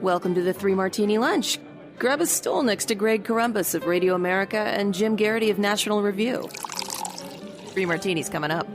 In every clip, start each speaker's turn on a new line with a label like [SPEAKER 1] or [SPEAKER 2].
[SPEAKER 1] Welcome to the Three Martini Lunch. Grab a stool next to Greg Columbus of Radio America and Jim Garrity of National Review. Three Martinis coming up.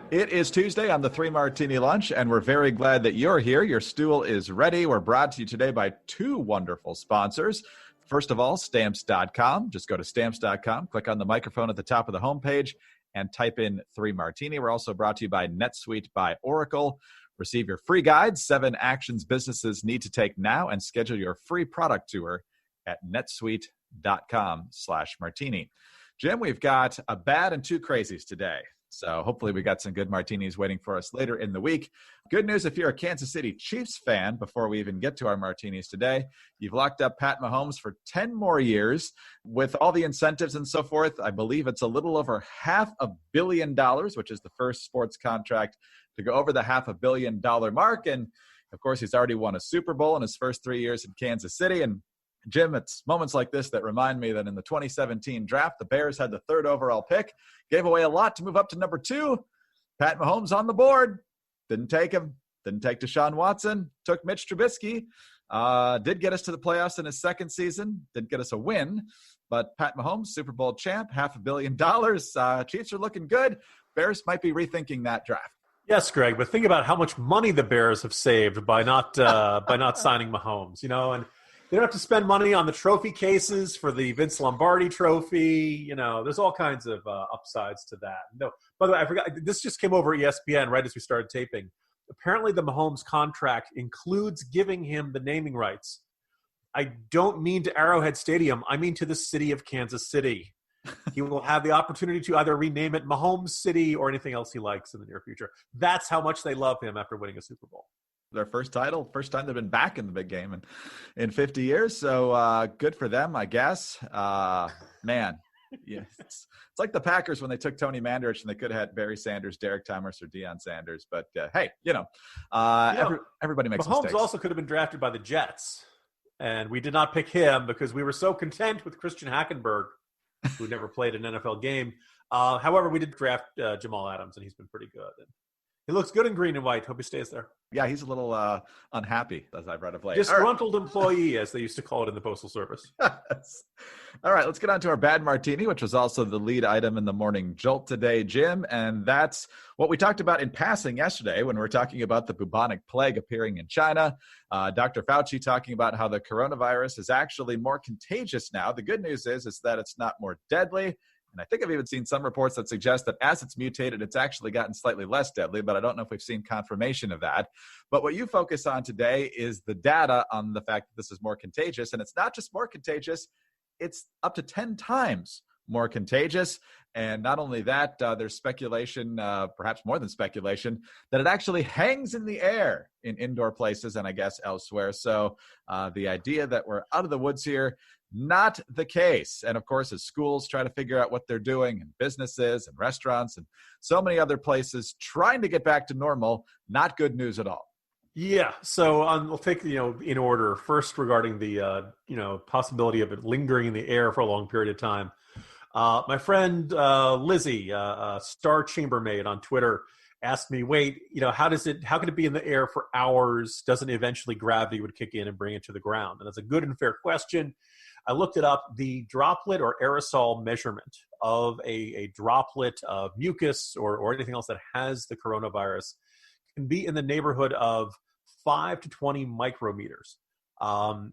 [SPEAKER 2] It is Tuesday on the Three Martini Lunch, and we're very glad that you're here. Your stool is ready. We're brought to you today by two wonderful sponsors. First of all, Stamps.com. Just go to Stamps.com, click on the microphone at the top of the homepage, and type in Three Martini. We're also brought to you by NetSuite by Oracle. Receive your free guide, 7 actions businesses need to take now, and schedule your free product tour at netsuite.com/martini. Jim, we've got a bad and two crazies today. So hopefully we got some good martinis waiting for us later in the week. Good news if you're a Kansas City Chiefs fan, before we even get to our martinis today, you've locked up Pat Mahomes for 10 more years. With all the incentives and so forth, I believe it's a little over $500 million, which is the first sports contract to go over the $500 million mark. And of course, he's already won a Super Bowl in his first 3 years in Kansas City. And Jim, it's moments like this that remind me that in the 2017 draft, the Bears had the 3rd overall pick, gave away a lot to move up to number 2. Pat Mahomes on the board. Didn't take him. Didn't take Deshaun Watson. Took Mitch Trubisky. Did get us to the playoffs in his second season. Didn't get us a win. But Pat Mahomes, Super Bowl champ, $500 million. Chiefs are looking good. Bears might be rethinking that draft.
[SPEAKER 3] Yes, Greg, but think about how much money the Bears have saved by not signing Mahomes, and they don't have to spend money on the trophy cases for the Vince Lombardi trophy. There's all kinds of upsides to that. No, by the way, I forgot, this just came over ESPN right as we started taping. Apparently the Mahomes contract includes giving him the naming rights. I don't mean to Arrowhead Stadium. I mean to the city of Kansas City. He will have the opportunity to either rename it Mahomes City or anything else he likes in the near future. That's how much they love him after winning a Super Bowl.
[SPEAKER 2] Their first title, first time they've been back in the big game in 50 years. So good for them, I guess. Man, yeah, it's like the Packers when they took Tony Mandarich and they could have had Barry Sanders, Derek Thomas, or Deion Sanders. But hey, everybody makes
[SPEAKER 3] Mahomes
[SPEAKER 2] mistakes.
[SPEAKER 3] Also could have been drafted by the Jets, and we did not pick him because we were so content with Christian Hackenberg, who never played an NFL game. However, we did draft Jamal Adams, and he's been pretty good. And he looks good in green and white. Hope he stays there.
[SPEAKER 2] Yeah, he's a little unhappy, as I've read of late.
[SPEAKER 3] Disgruntled employee, as they used to call it in the Postal Service.
[SPEAKER 2] Yes. All right, let's get on to our bad martini, which was also the lead item in the morning jolt today, Jim. And that's what we talked about in passing yesterday when we were talking about the bubonic plague appearing in China. Dr. Fauci talking about how the coronavirus is actually more contagious now. The good news is that it's not more deadly. And I think I've even seen some reports that suggest that as it's mutated, it's actually gotten slightly less deadly, but I don't know if we've seen confirmation of that. But what you focus on today is the data on the fact that this is more contagious. And it's not just more contagious, it's up to 10 times more contagious. And not only that, there's speculation, perhaps more than speculation, that it actually hangs in the air in indoor places and I guess elsewhere. So the idea that we're out of the woods here, not the case. And of course, as schools try to figure out what they're doing, and businesses and restaurants and so many other places trying to get back to normal, not good news at all.
[SPEAKER 3] Yeah. So we'll take, in order. First, regarding the, possibility of it lingering in the air for a long period of time. My friend Lizzie, Star Chambermaid on Twitter, asked me, wait, how can it be in the air for hours? Doesn't eventually gravity would kick in and bring it to the ground? And that's a good and fair question. I looked it up. The droplet or aerosol measurement of a droplet of mucus or anything else that has the coronavirus can be in the neighborhood of 5 to 20 micrometers,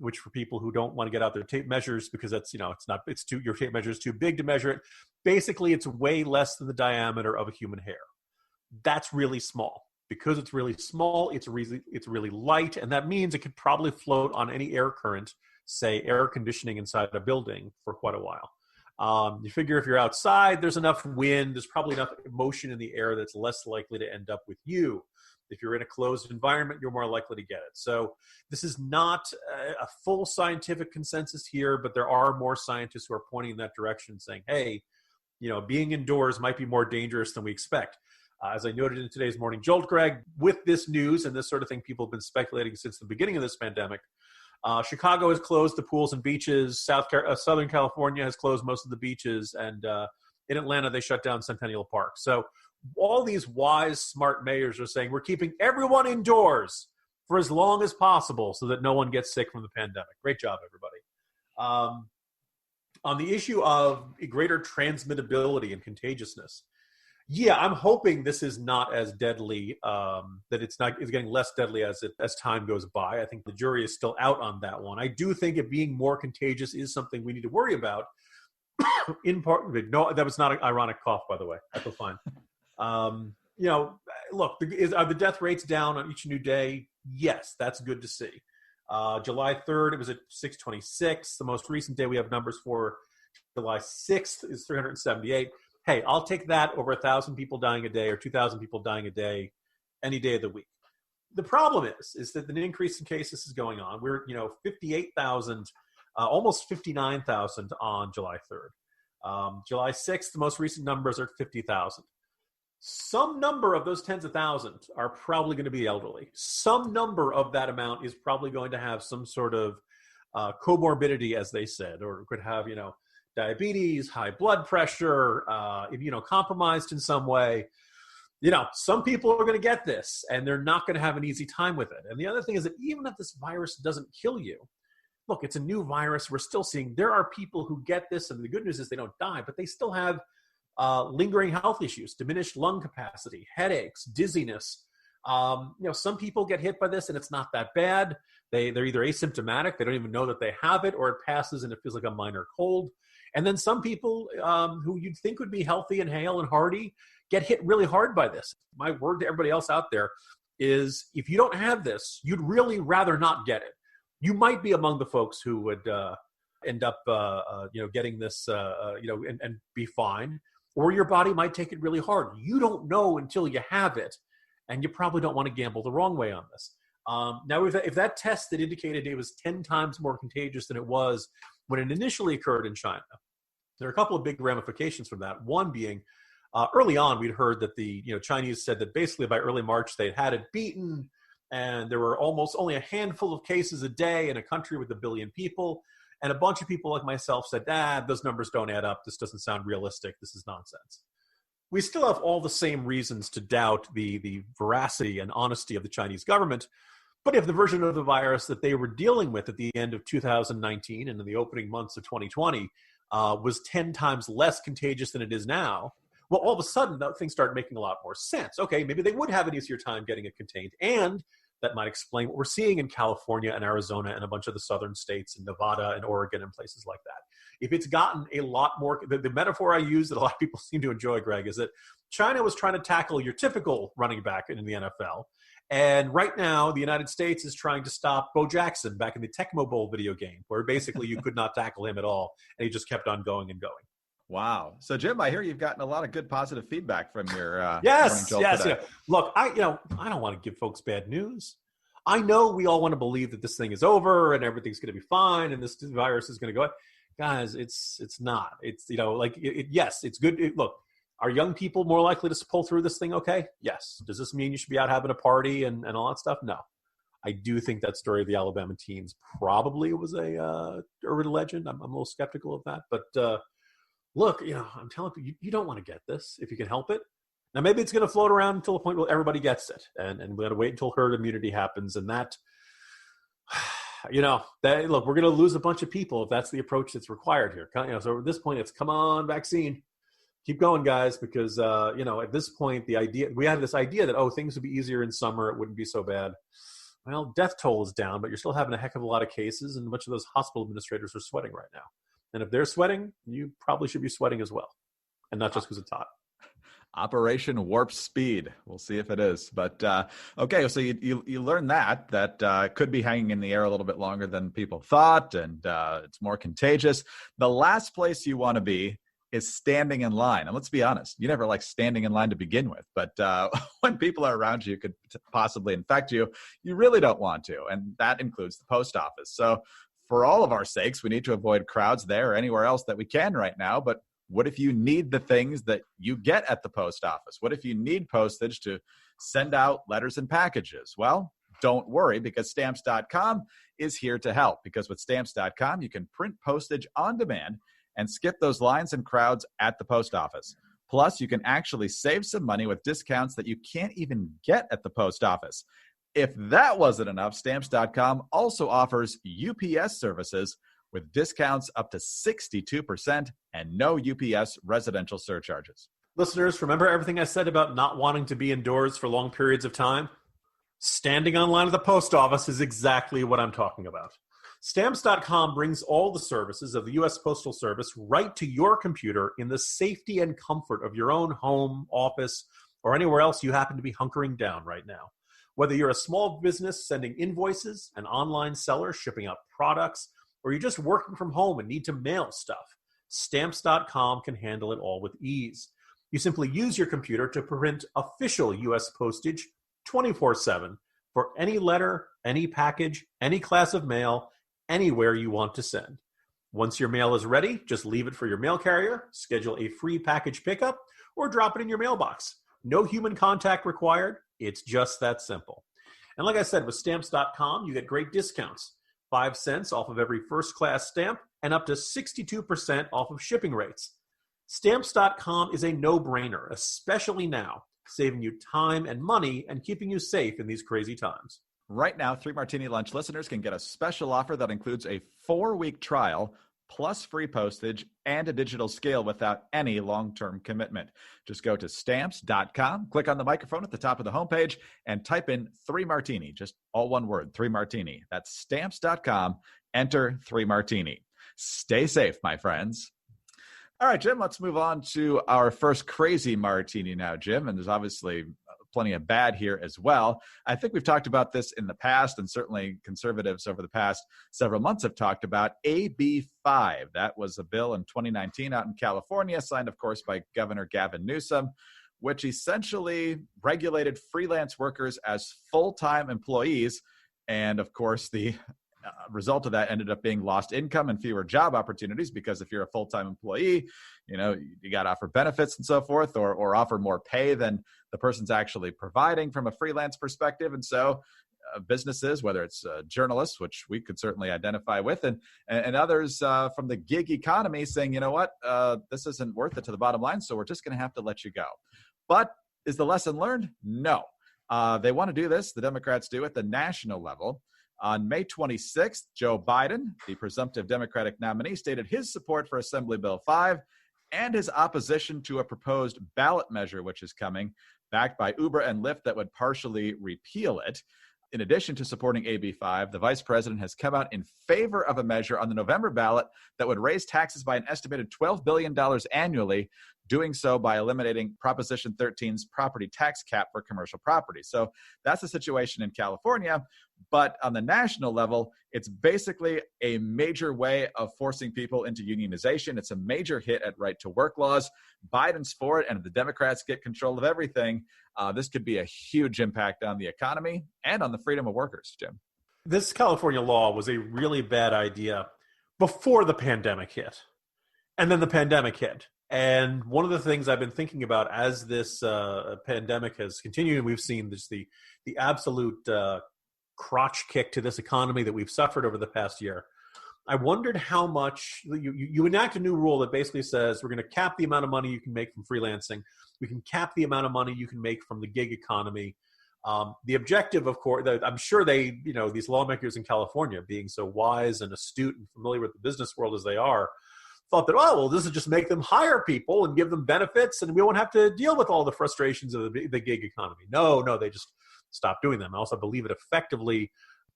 [SPEAKER 3] which for people who don't want to get out their tape measures because that's, your tape measure is too big to measure it. Basically, it's way less than the diameter of a human hair. That's really small. Because it's really small, it's really light, and that means it could probably float on any air current, say air conditioning inside a building, for quite a while. You figure if you're outside, there's enough wind, there's probably enough motion in the air that's less likely to end up with you. If you're in a closed environment, you're more likely to get it. So this is not a full scientific consensus here, but there are more scientists who are pointing in that direction saying, hey, being indoors might be more dangerous than we expect. As I noted in today's Morning Jolt, Greg, with this news and this sort of thing, people have been speculating since the beginning of this pandemic. Chicago has closed the pools and beaches. Southern California has closed most of the beaches. And in Atlanta, they shut down Centennial Park. So all these wise, smart mayors are saying, we're keeping everyone indoors for as long as possible so that no one gets sick from the pandemic. Great job, everybody. On the issue of greater transmittability and contagiousness, yeah, I'm hoping this is not as deadly, that it's getting less deadly as time goes by. I think the jury is still out on that one. I do think it being more contagious is something we need to worry about. In part, no, that was not an ironic cough, by the way. I feel fine. Look, are the death rates down on each new day? Yes, that's good to see. July 3rd, it was at 626. The most recent day we have numbers for, July 6th, is 378. Hey, I'll take that over 1,000 people dying a day or 2,000 people dying a day any day of the week. The problem is that the increase in cases is going on. We're, 58,000, almost 59,000 on July 3rd. July 6th, the most recent numbers are 50,000. Some number of those tens of thousands are probably going to be elderly. Some number of that amount is probably going to have some sort of comorbidity, as they said, or could have, diabetes, high blood pressure, immunocompromised in some way. Some people are going to get this, and they're not going to have an easy time with it. And the other thing is that even if this virus doesn't kill you, look, it's a new virus. We're still seeing there are people who get this, and the good news is they don't die, but they still have lingering health issues, diminished lung capacity, headaches, dizziness. Some people get hit by this and it's not that bad. They're either asymptomatic, they don't even know that they have it, or it passes and it feels like a minor cold. And then some people who you'd think would be healthy and hale and hearty get hit really hard by this. My word to everybody else out there is, if you don't have this, you'd really rather not get it. You might be among the folks who would end up, getting this, and be fine. Or your body might take it really hard. You don't know until you have it, and you probably don't want to gamble the wrong way on this. Now, if that test that indicated it was 10 times more contagious than it was when it initially occurred in China, there are a couple of big ramifications from that. One being, early on, we'd heard that the Chinese said that basically by early March they'd had it beaten, and there were almost only a handful of cases a day in a country with 1 billion people. And a bunch of people like myself said, those numbers don't add up. This doesn't sound realistic. This is nonsense. We still have all the same reasons to doubt the veracity and honesty of the Chinese government. But if the version of the virus that they were dealing with at the end of 2019 and in the opening months of 2020 was 10 times less contagious than it is now, well, all of a sudden, things start making a lot more sense. Okay, maybe they would have an easier time getting it contained. And that might explain what we're seeing in California and Arizona and a bunch of the southern states and Nevada and Oregon and places like that. If it's gotten a lot more, the metaphor I use that a lot of people seem to enjoy, Greg, is that China was trying to tackle your typical running back in the NFL. And right now, the United States is trying to stop Bo Jackson back in the Tecmo Bowl video game, where basically you could not tackle him at all. And he just kept on going and going.
[SPEAKER 2] Wow. So, Jim, I hear you've gotten a lot of good positive feedback from your
[SPEAKER 3] yes.
[SPEAKER 2] today.
[SPEAKER 3] Look, I don't want to give folks bad news. I know we all want to believe that this thing is over and everything's going to be fine and this virus is going to go. Guys, it's not. It's yes, it's good. Look, are young people more likely to pull through this thing? Okay, yes. Does this mean you should be out having a party and all that stuff? No. I do think that story of the Alabama teens probably was a urban legend. I'm a little skeptical of that, but. Look, I'm telling you don't want to get this if you can help it. Now, maybe it's going to float around until the point where everybody gets it. And we got to wait until herd immunity happens. And that, look, we're going to lose a bunch of people if that's the approach that's required here. So at this point, it's come on, vaccine. Keep going, guys, because, at this point, we had this idea that, things would be easier in summer. It wouldn't be so bad. Well, death toll is down, but you're still having a heck of a lot of cases. And a bunch of those hospital administrators are sweating right now. And if they're sweating, you probably should be sweating as well. And not just because it's hot.
[SPEAKER 2] Operation Warp Speed. We'll see if it is. But, okay, so you learned that could be hanging in the air a little bit longer than people thought, and it's more contagious. The last place you want to be is standing in line. And let's be honest, you never like standing in line to begin with. But when people are around you could possibly infect you, you really don't want to. And that includes the post office. So for all of our sakes, we need to avoid crowds there or anywhere else that we can right now. But what if you need the things that you get at the post office? What if you need postage to send out letters and packages? Well, don't worry, because Stamps.com is here to help. Because with Stamps.com, you can print postage on demand and skip those lines and crowds at the post office. Plus, you can actually save some money with discounts that you can't even get at the post office. If that wasn't enough, Stamps.com also offers UPS services with discounts up to 62% and no UPS residential surcharges.
[SPEAKER 3] Listeners, remember everything I said about not wanting to be indoors for long periods of time? Standing on line at the post office is exactly what I'm talking about. Stamps.com brings all the services of the U.S. Postal Service right to your computer in the safety and comfort of your own home, office, or anywhere else you happen to be hunkering down right now. Whether you're a small business sending invoices, an online seller shipping out products, or you're just working from home and need to mail stuff, Stamps.com can handle it all with ease. You simply use your computer to print official U.S. postage 24/7 for any letter, any package, any class of mail, anywhere you want to send. Once your mail is ready, just leave it for your mail carrier, schedule a free package pickup, or drop it in your mailbox. No human contact required. It's just that simple. And like I said, with Stamps.com, you get great discounts. 5 cents off of every first-class stamp and up to 62% off of shipping rates. Stamps.com is a no-brainer, especially now, saving you time and money and keeping you safe in these crazy times.
[SPEAKER 2] Right now, 3 Martini Lunch listeners can get a special offer that includes a 4-week trial plus free postage and a digital scale without any long-term commitment. Just go to Stamps.com, click on the microphone at the top of the homepage, and type in 3 Martini, just all one word, 3 Martini. That's Stamps.com, enter 3 Martini. Stay safe, my friends. All right, Jim, let's move on to our first crazy martini now, Jim. And there's obviously plenty of bad here as well. I think we've talked about this in the past, and certainly conservatives over the past several months have talked about AB 5. That was a bill in 2019 out in California, signed, of course, by Governor Gavin Newsom, which essentially regulated freelance workers as full-time employees. And, of course, the result of that ended up being lost income and fewer job opportunities, because if you're a full-time employee, you got to offer benefits and so forth, or offer more pay than the person's actually providing from a freelance perspective. And so businesses, whether it's journalists, which we could certainly identify with, and others from the gig economy saying, you know what, this isn't worth it to the bottom line, so we're just going to have to let you go. But is the lesson learned? No. They want to do this, the Democrats do, at the national level. On May 26th, Joe Biden, the presumptive Democratic nominee, stated his support for Assembly Bill 5 and his opposition to a proposed ballot measure, which is coming, backed by Uber and Lyft, that would partially repeal it. In addition to supporting AB 5, the vice president has come out in favor of a measure on the November ballot that would raise taxes by an estimated $12 billion annually, doing so by eliminating Proposition 13's property tax cap for commercial property. So that's the situation in California. But on the national level, it's basically a major way of forcing people into unionization. It's a major hit at right-to-work laws. Biden's for it, and if the Democrats get control of everything, this could be a huge impact on the economy and on the freedom of workers, Jim.
[SPEAKER 3] This California law was a really bad idea before the pandemic hit. And then the pandemic hit. And one of the things I've been thinking about as this pandemic has continued, and we've seen this, the absolute crotch kick to this economy that we've suffered over the past year, I wondered how much you enact a new rule that basically says we're going to cap the amount of money you can make from freelancing. We can cap the amount of money you can make from the gig economy. The objective, of course, I'm sure these lawmakers in California, being so wise and astute and familiar with the business world as they are, thought that, this will just make them hire people and give them benefits, and we won't have to deal with all the frustrations of the gig economy. No, they just stopped doing them. I also believe it effectively,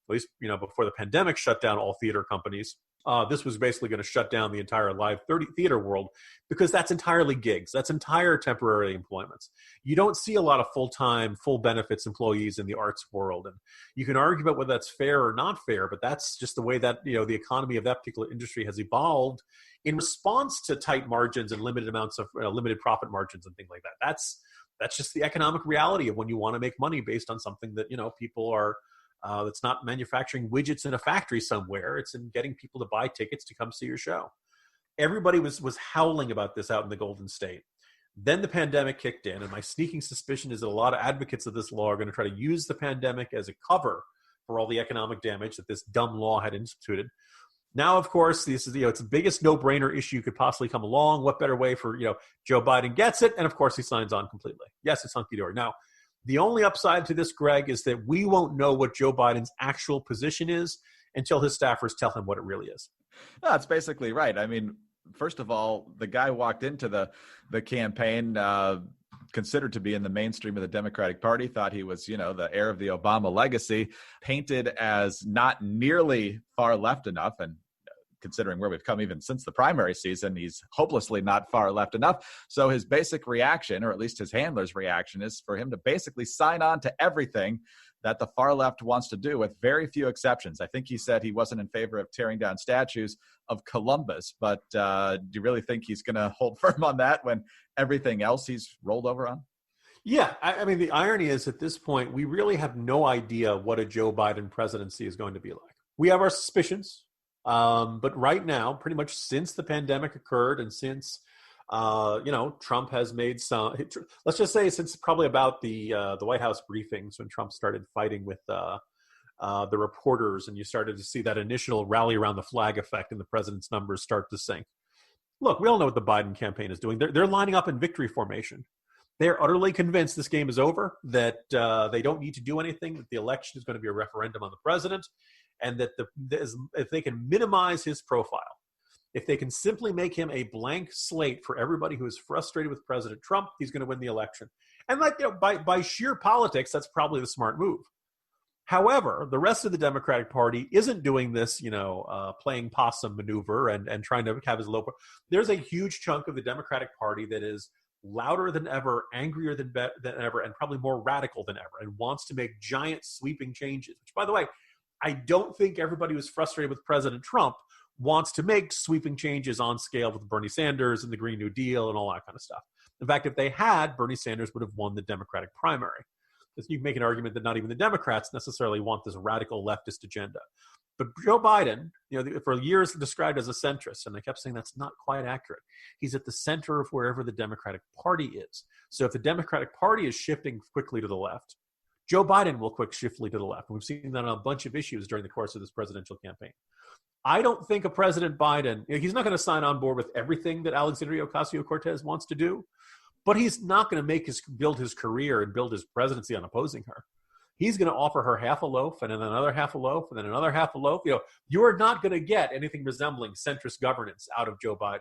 [SPEAKER 3] at least before the pandemic shut down all theater companies. This was basically going to shut down the entire live theater world, because that's entirely gigs. That's entire temporary employments. You don't see a lot of full-time, full benefits employees in the arts world. And you can argue about whether that's fair or not fair, but that's just the way that, the economy of that particular industry has evolved in response to tight margins and limited amounts of limited profit margins and things like that. That's just the economic reality of when you want to make money based on something that, people are, that's not manufacturing widgets in a factory somewhere. It's in getting people to buy tickets to come see your show. Everybody was howling about this out in the Golden State. Then the pandemic kicked in, and my sneaking suspicion is that a lot of advocates of this law are going to try to use the pandemic as a cover for all the economic damage that this dumb law had instituted. Now, of course, this is, it's the biggest no-brainer issue could possibly come along. What better way for, Joe Biden gets it, and of course he signs on completely. Yes, it's hunky-dory. Now, The only upside to this, Greg, is that we won't know what Joe Biden's actual position is until his staffers tell him what it really is.
[SPEAKER 2] No, that's basically right. I mean, first of all, the guy walked into the campaign considered to be in the mainstream of the Democratic Party, thought he was, the heir of the Obama legacy, painted as not nearly far left enough. And considering where we've come even since the primary season, he's hopelessly not far left enough. So his basic reaction, or at least his handler's reaction, is for him to basically sign on to everything that the far left wants to do, with very few exceptions. I think he said he wasn't in favor of tearing down statues of Columbus, but do you really think he's going to hold firm on that when everything else he's rolled over on?
[SPEAKER 3] Yeah, I mean, the irony is at this point, we really have no idea what a Joe Biden presidency is going to be like. We have our suspicions, but right now, pretty much since the pandemic occurred and since Trump has made some, let's just say since probably about the White House briefings when Trump started fighting with the reporters, and you started to see that initial rally around the flag effect and the president's numbers start to sink. Look, we all know what the Biden campaign is doing. They're lining up in victory formation. They're utterly convinced this game is over, that they don't need to do anything, that the election is going to be a referendum on the president, and that if they can minimize his profile, if they can simply make him a blank slate for everybody who is frustrated with President Trump, he's going to win the election. And by sheer politics, that's probably the smart move. However, the rest of the Democratic Party isn't doing this, playing possum maneuver and trying to have his low. There's a huge chunk of the Democratic Party that is louder than ever, angrier than ever, and probably more radical than ever, and wants to make giant sweeping changes. Which, by the way, I don't think everybody who's frustrated with President Trump wants to make sweeping changes on scale with Bernie Sanders and the Green New Deal and all that kind of stuff. In fact, if they had, Bernie Sanders would have won the Democratic primary. Because you can make an argument that not even the Democrats necessarily want this radical leftist agenda. But Joe Biden, for years described as a centrist, and I kept saying that's not quite accurate. He's at the center of wherever the Democratic Party is. So if the Democratic Party is shifting quickly to the left, Joe Biden will swiftly to the left. And we've seen that on a bunch of issues during the course of this presidential campaign. I don't think a President Biden, he's not going to sign on board with everything that Alexandria Ocasio-Cortez wants to do, but he's not going to build his career and build his presidency on opposing her. He's going to offer her half a loaf and then another half a loaf and then another half a loaf. You are not going to get anything resembling centrist governance out of Joe Biden.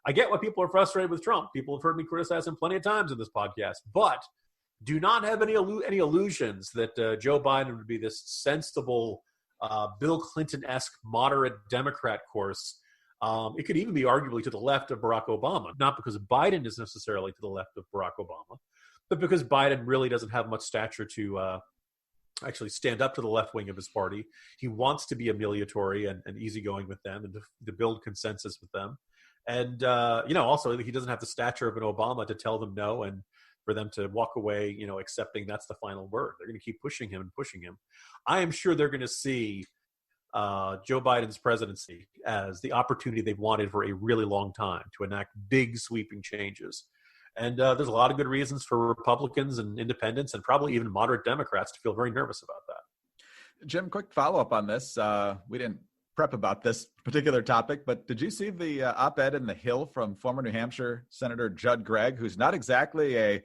[SPEAKER 3] I get why people are frustrated with Trump. People have heard me criticize him plenty of times in this podcast, but do not have any illusions that Joe Biden would be this sensible, Bill Clinton-esque moderate Democrat course. It could even be arguably to the left of Barack Obama, not because Biden is necessarily to the left of Barack Obama, but because Biden really doesn't have much stature to actually stand up to the left wing of his party. He wants to be amelioratory and easygoing with them and to build consensus with them. And, also he doesn't have the stature of an Obama to tell them no and for them to walk away, accepting that's the final word. They're going to keep pushing him and pushing him. I am sure they're going to see Joe Biden's presidency as the opportunity they've wanted for a really long time to enact big sweeping changes. And there's a lot of good reasons for Republicans and independents and probably even moderate Democrats to feel very nervous about that.
[SPEAKER 2] Jim, quick follow-up on this. We didn't prep about this particular topic, but did you see the op-ed in The Hill from former New Hampshire Senator Judd Gregg, who's not exactly a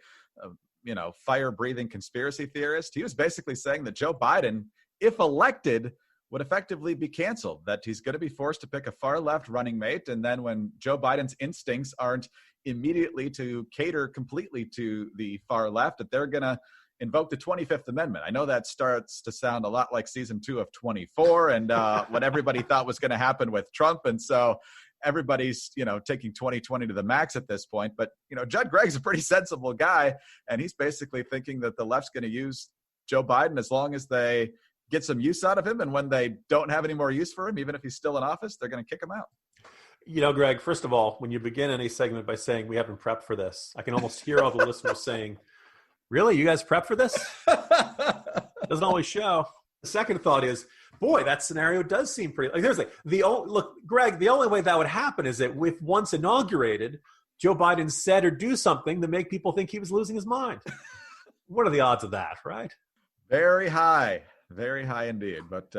[SPEAKER 2] fire-breathing conspiracy theorist? He was basically saying that Joe Biden, if elected, would effectively be canceled, that he's going to be forced to pick a far-left running mate, and then when Joe Biden's instincts aren't immediately to cater completely to the far left, that they're going to invoke the 25th Amendment. I know that starts to sound a lot like season 2 of 24 and what everybody thought was going to happen with Trump. And so everybody's, taking 2020 to the max at this point. But, Judd Gregg's a pretty sensible guy, and he's basically thinking that the left's going to use Joe Biden as long as they get some use out of him. And when they don't have any more use for him, even if he's still in office, they're going to kick him out.
[SPEAKER 3] Greg, first of all, when you begin any segment by saying we haven't prepped for this, I can almost hear all the listeners saying, really? You guys prepped for this? Doesn't always show. The second thought is, boy, that scenario does seem pretty. Look, Greg, the only way that would happen is that if once inaugurated, Joe Biden said or do something to make people think he was losing his mind. What are the odds of that, right?
[SPEAKER 2] Very high indeed. But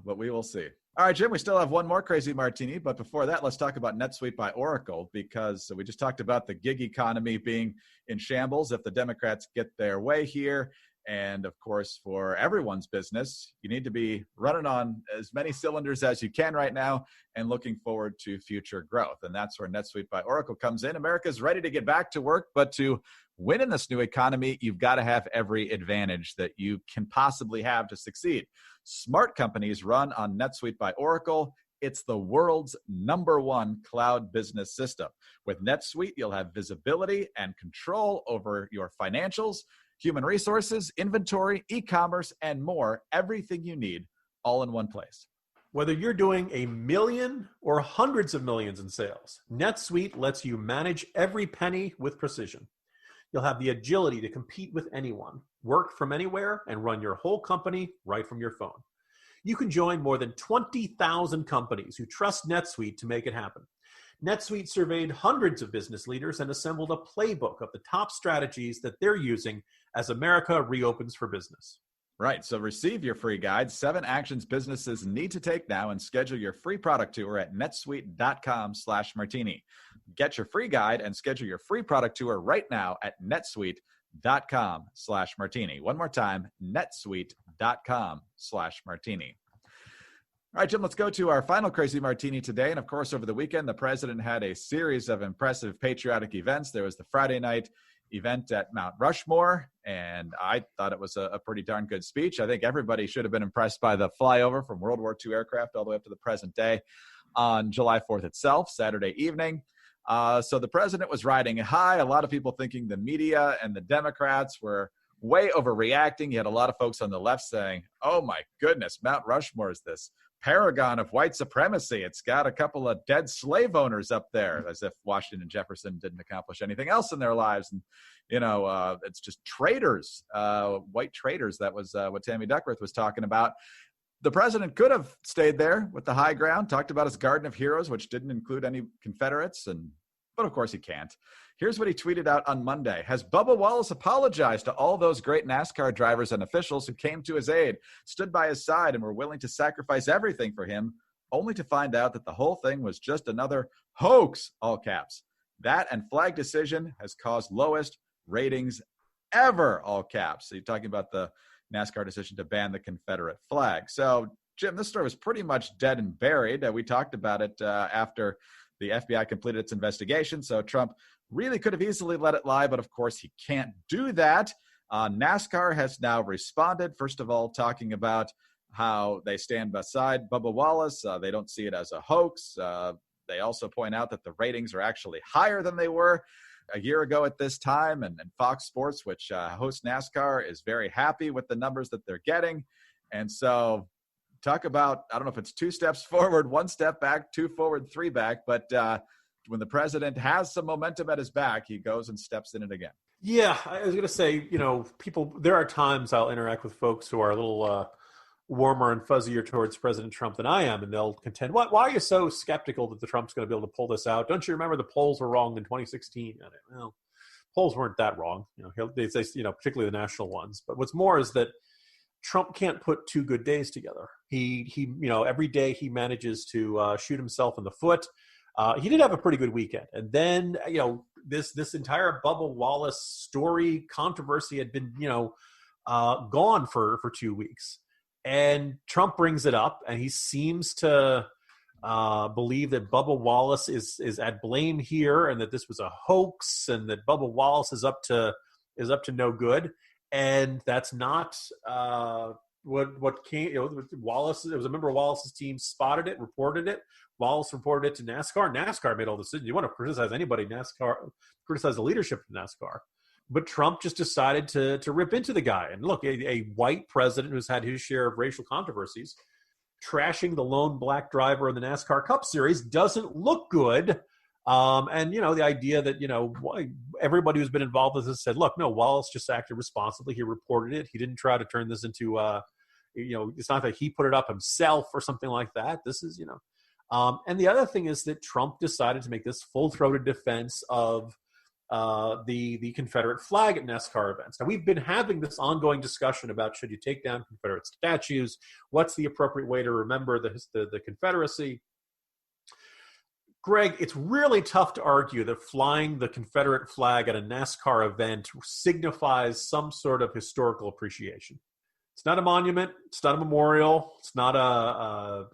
[SPEAKER 2] we will see. All right, Jim, we still have one more crazy martini, but before that, let's talk about NetSuite by Oracle, because we just talked about the gig economy being in shambles if the Democrats get their way here. And of course, for everyone's business, you need to be running on as many cylinders as you can right now and looking forward to future growth. And that's where NetSuite by Oracle comes in. America's ready to get back to work, but to win in this new economy, you've got to have every advantage that you can possibly have to succeed. Smart companies run on NetSuite by Oracle. It's the world's #1 cloud business system. With NetSuite, you'll have visibility and control over your financials, human resources, inventory, e-commerce, and more. Everything you need all in one place.
[SPEAKER 3] Whether you're doing $1 million or hundreds of millions in sales, NetSuite lets you manage every penny with precision. You'll have the agility to compete with anyone, work from anywhere, and run your whole company right from your phone. You can join more than 20,000 companies who trust NetSuite to make it happen. NetSuite surveyed hundreds of business leaders and assembled a playbook of the top strategies that they're using as America reopens for business.
[SPEAKER 2] Right. So receive your free guide, 7 actions businesses need to take now, and schedule your free product tour at netsuite.com/martini. Get your free guide and schedule your free product tour right now at netsuite.com/martini. One more time, netsuite.com/martini. All right, Jim, let's go to our final Crazy Martini today. And of course, over the weekend, the president had a series of impressive patriotic events. There was the Friday night event at Mount Rushmore, and I thought it was a pretty darn good speech. I think everybody should have been impressed by the flyover from World War II aircraft all the way up to the present day on July 4th itself, Saturday evening. So the president was riding high. A lot of people thinking the media and the Democrats were way overreacting. You had a lot of folks on the left saying, oh my goodness, Mount Rushmore is this paragon of white supremacy. It's got a couple of dead slave owners up there, as if Washington and Jefferson didn't accomplish anything else in their lives. And, it's just traitors, white traitors. That was what Tammy Duckworth was talking about. The president could have stayed there with the high ground, talked about his Garden of Heroes, which didn't include any Confederates, but of course he can't. Here's what he tweeted out on Monday. Has Bubba Wallace apologized to all those great NASCAR drivers and officials who came to his aid, stood by his side, and were willing to sacrifice everything for him, only to find out that the whole thing was just another hoax, all caps. That and flag decision has caused lowest ratings ever, all caps. So you're talking about the NASCAR decision to ban the Confederate flag. So, Jim, this story was pretty much dead and buried. We talked about it after the FBI completed its investigation. So Trump really could have easily let it lie, but of course he can't do that. NASCAR has now responded, first of all, talking about how they stand beside Bubba Wallace. They don't see it as a hoax. They also point out that the ratings are actually higher than they were a year ago at this time. And Fox Sports, which hosts NASCAR, is very happy with the numbers that they're getting. And so talk about, I don't know if it's 2 steps forward, 1 step back, 2 forward, 3 back, but when the president has some momentum at his back, he goes and steps in it again.
[SPEAKER 3] Yeah, I was going to say, there are times I'll interact with folks who are a little warmer and fuzzier towards President Trump than I am, and they'll contend, why are you so skeptical that the Trump's going to be able to pull this out? Don't you remember the polls were wrong in 2016? Well, polls weren't that wrong, they say, particularly the national ones. But what's more is that Trump can't put 2 good days together. He every day he manages to shoot himself in the foot. He did have a pretty good weekend. And then, this entire Bubba Wallace story controversy had been, gone for 2 weeks. And Trump brings it up, and he seems to believe that Bubba Wallace is at blame here, and that this was a hoax, and that Bubba Wallace is up to no good. And that's not what came. Wallace. It was a member of Wallace's team spotted it, reported it. Wallace reported it to NASCAR. NASCAR made all the decisions. You want to criticize anybody, NASCAR, criticize the leadership of NASCAR. But Trump just decided to rip into the guy. And look, a white president who's had his share of racial controversies, trashing the lone black driver in the NASCAR Cup Series doesn't look good. And, the idea that, everybody who's been involved with this said, look, no, Wallace just acted responsibly. He reported it. He didn't try to turn this into, it's not that he put it up himself or something like that. This is, and the other thing is that Trump decided to make this full-throated defense of the Confederate flag at NASCAR events. Now, we've been having this ongoing discussion about should you take down Confederate statues? What's the appropriate way to remember the Confederacy? Greg, it's really tough to argue that flying the Confederate flag at a NASCAR event signifies some sort of historical appreciation. It's not a monument. It's not a memorial. It's not a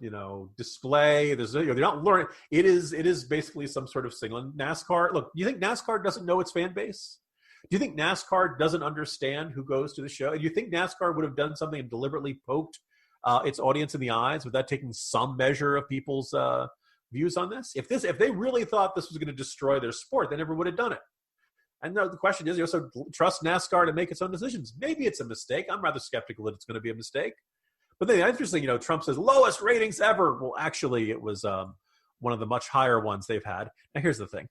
[SPEAKER 3] display. They're not learning. It is basically some sort of signal. And NASCAR, look, do you think NASCAR doesn't know its fan base? Do you think NASCAR doesn't understand who goes to the show? Do you think NASCAR would have done something and deliberately poked its audience in the eyes without taking some measure of people's views on this? If they really thought this was going to destroy their sport, they never would have done it. And the question is, so trust NASCAR to make its own decisions. Maybe it's a mistake. I'm rather skeptical that it's going to be a mistake. But then, interesting, Trump says lowest ratings ever. Well, actually, it was one of the much higher ones they've had. Now, here's the thing.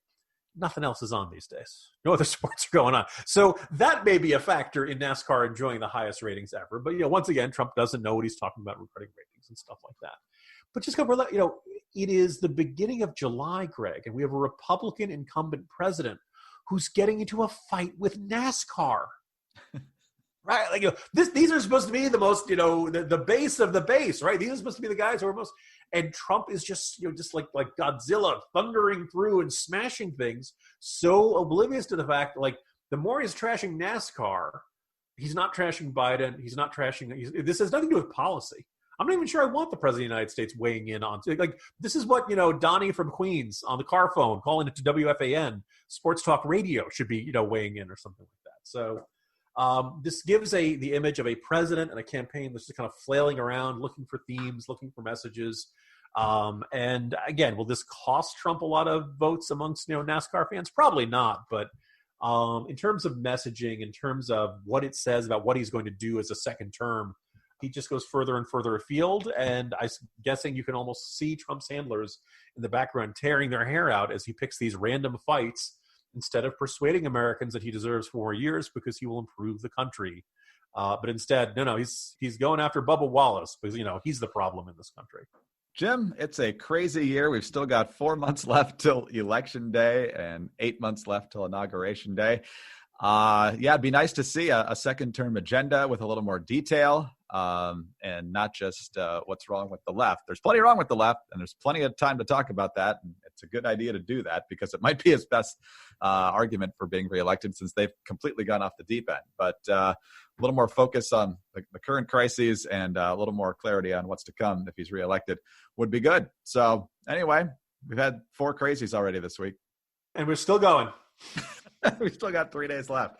[SPEAKER 3] Nothing else is on these days. No other sports are going on. So that may be a factor in NASCAR enjoying the highest ratings ever. But, once again, Trump doesn't know what he's talking about regarding ratings and stuff like that. But just it is the beginning of July, Greg, and we have a Republican incumbent president who's getting into a fight with NASCAR. Right? These are supposed to be the most, the base of the base, right? These are supposed to be the guys who are most, and Trump is just, just like Godzilla thundering through and smashing things, so oblivious to the fact, the more he's trashing NASCAR, he's not trashing Biden, he's not trashing, this has nothing to do with policy. I'm not even sure I want the president of the United States weighing in on, this is what, Donnie from Queens on the car phone calling it to WFAN, Sports Talk Radio should be, weighing in or something like that. So this gives the image of a president and a campaign that's just kind of flailing around, looking for themes, looking for messages. And again, will this cost Trump a lot of votes amongst, NASCAR fans? Probably not. But in terms of messaging, in terms of what it says about what he's going to do as a second term, he just goes further and further afield, and I'm guessing you can almost see Trump's handlers in the background tearing their hair out as he picks these random fights instead of persuading Americans that he deserves 4 more years because he will improve the country. But instead, no, he's going after Bubba Wallace because, he's the problem in this country.
[SPEAKER 2] Jim, it's a crazy year. We've still got 4 months left till Election Day and 8 months left till Inauguration Day. It'd be nice to see a second-term agenda with a little more detail and not just what's wrong with the left. There's plenty wrong with the left, and there's plenty of time to talk about that. And it's a good idea to do that because it might be his best argument for being reelected since they've completely gone off the deep end. But a little more focus on the current crises and a little more clarity on what's to come if he's reelected would be good. So anyway, we've had 4 crazies already this week.
[SPEAKER 3] And we're still going.
[SPEAKER 2] We've still got 3 days left.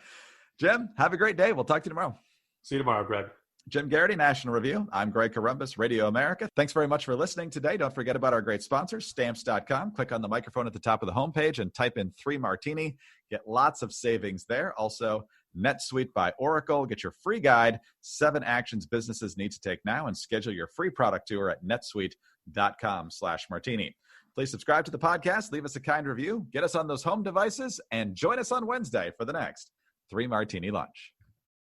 [SPEAKER 2] Jim, have a great day. We'll talk to you tomorrow.
[SPEAKER 3] See you tomorrow, Greg.
[SPEAKER 2] Jim Garrity, National Review. I'm Greg Corombos, Radio America. Thanks very much for listening today. Don't forget about our great sponsors, Stamps.com. Click on the microphone at the top of the homepage and type in 3 Martini. Get lots of savings there. Also, NetSuite by Oracle. Get your free guide, 7 actions businesses need to take now, and schedule your free product tour at netsuite.com/martini. Please subscribe to the podcast, leave us a kind review, get us on those home devices, and join us on Wednesday for the next 3 Martini Lunch.